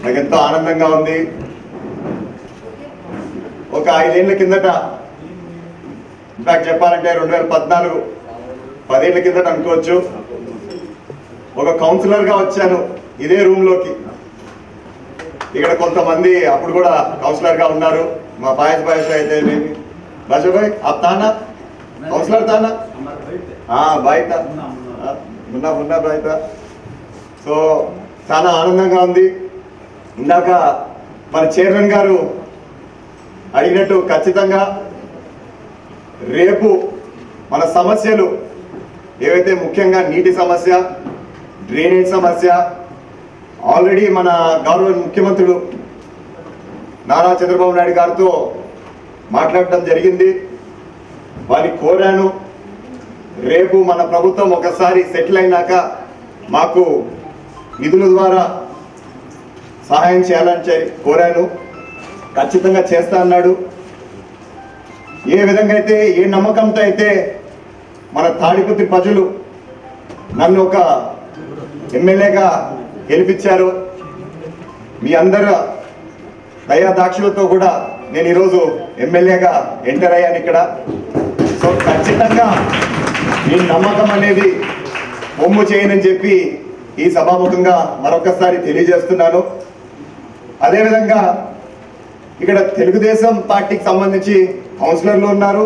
నాకు ఎంతో ఆనందంగా ఉంది. ఒక 5 ఏళ్ల కిందట, ఇన్ఫాక్ట్ చెప్పాలంటే 2014 10 ఏళ్ల కిందట అనుకోవచ్చు, ఒక కౌన్సిలర్గా వచ్చాను ఇదే రూమ్లోకి. ఇక్కడ కొంతమంది అప్పుడు కూడా కౌన్సిలర్గా ఉన్నారు. మా బాయస్ అయితే బాషా భాయ్ ఆప్ తానా కౌన్సిలర్ తానా బాయ్ తా మున్నా బాయ్ తా. సో చాలా ఆనందంగా ఉంది. ఇందాక మన చైర్మన్ గారు అడిగినట్టు ఖచ్చితంగా రేపు మన సమస్యలు ఏవైతే ముఖ్యంగా నీటి సమస్య, డ్రైనేజ్ సమస్య, ఆల్రెడీ మన గౌరవ ముఖ్యమంత్రులు నారా చంద్రబాబు నాయుడు గారితో మాట్లాడటం జరిగింది. వారిని కోరాను, రేపు మన ప్రభుత్వం ఒకసారి సెటిల్ అయినాక మాకు నిధుల ద్వారా సహాయం చేయాలని కోరాను. ఖచ్చితంగా చేస్తా అన్నాడు. ఏ విధంగా అయితే, ఏ నమ్మకంతో అయితే మన తాడిపత్రి ప్రజలు నన్ను ఒక ఎమ్మెల్యేగా గెలిపించారు, మీ అందరు దయాదాక్షులతో కూడా నేను ఈరోజు ఎమ్మెల్యేగా ఎంటర్ అయ్యాను ఇక్కడ. సో ఖచ్చితంగా మీ నమ్మకం అనేది పొమ్ము చేయనని చెప్పి ఈ సభాముఖంగా మరొకసారి తెలియజేస్తున్నాను. అదేవిధంగా ఇక్కడ తెలుగుదేశం పార్టీకి సంబంధించి కౌన్సిలర్లు ఉన్నారు,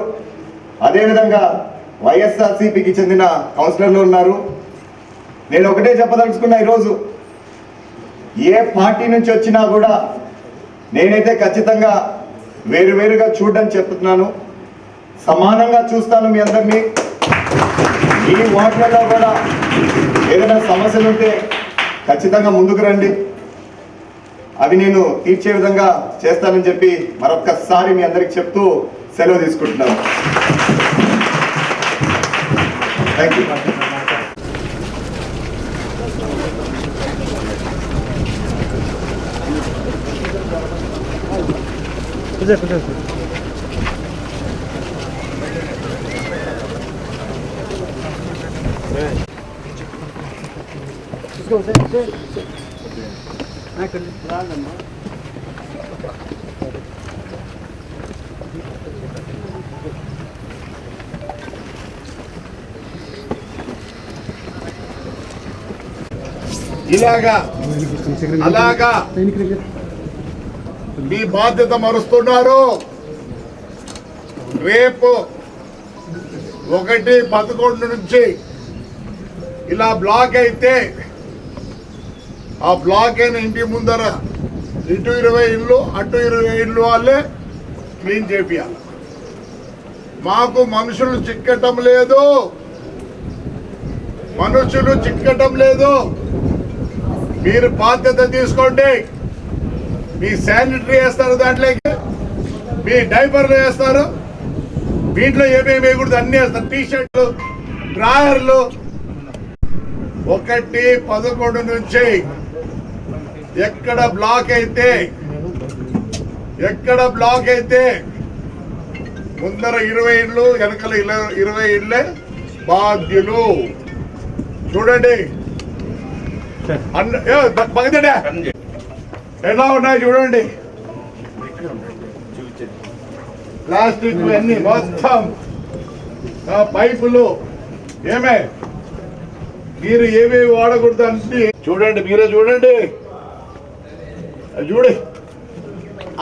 అదేవిధంగా వైఎస్ఆర్సీపీకి చెందిన కౌన్సిలర్లు ఉన్నారు. నేను ఒకటే చెప్పదలుచుకున్నా, ఈరోజు ఏ పార్టీ నుంచి వచ్చినా కూడా నేనైతే ఖచ్చితంగా వేరువేరుగా చూడడం చెప్తున్నాను, సమానంగా చూస్తాను. మీ అందరినీ ఈ వార్డులలో కూడా ఏదైనా సమస్యలు ఉంటే ఖచ్చితంగా ముందుకు రండి, అవి నేను తీర్చే విధంగా చేస్తానని చెప్పి మరొక్కసారి మీ అందరికి చెప్తూ సెలవు తీసుకుంటున్నాను. Thank you. ఇలాగా అలాగా మీ బాధ్యత మరుస్తున్నారు. రేపు 1-11 నుంచి ఇలా బ్లాక్ అయితే ఆ బ్లాక్ అయిన ఇంటి ముందర ఇటు 20 ఇళ్ళు అటు 20 ఇళ్ళు వాళ్ళే క్లీన్ చేపియాలి. మాకు మనుషులు చిక్కటం లేదు, మీరు బాధ్యత తీసుకోండి. మీ శానిటరీ వేస్తారు, దాంట్లోకి మీ డైపర్లు వేస్తారు, వీటిలో ఏమేమి వేయకూడదు అన్నీ వేస్తారు, టీషర్ట్లు, డ్రాయర్లు. 1-11 నుంచి ఎక్కడ బ్లాక్ అయితే ముందర 20 ఇళ్ళు వెనకల 20 ఇళ్ళే బాధ్యులు. చూడండి ఎలా ఉన్నాయి చూడండి, ప్లాస్టిక్ అన్ని మొత్తం పైపులు ఏమే మీరు ఏమేమి వాడకూడదు అంటే చూడండి, మీరే చూడండి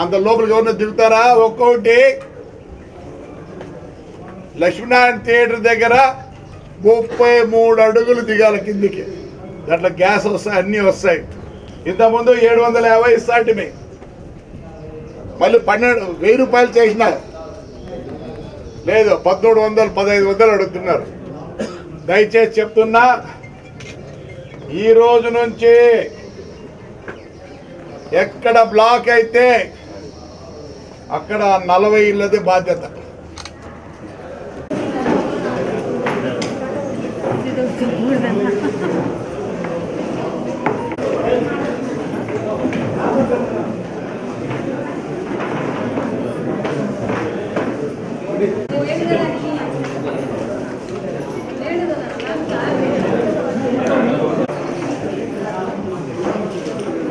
అంత లోపలికి ఎవరన్నా దిగుతారా? ఒక్కొక్కటి లక్ష్మీనారాయణ థియేటర్ దగ్గర 33 అడుగులు దిగాలి కిందికి, దాంట్లో గ్యాస్ వస్తాయి, అన్నీ వస్తాయి. ఇంతకుముందు 750 ఇస్తాంటిమి, మళ్ళీ 1000 రూపాయలు చేసిన లేదు, 1300 1500 అడుగుతున్నారు. దయచేసి చెప్తున్నా, ఈ రోజు నుంచి ఎక్కడ బ్లాక్ అయితే అక్కడ 40 ఇళ్ళది బాధ్యత.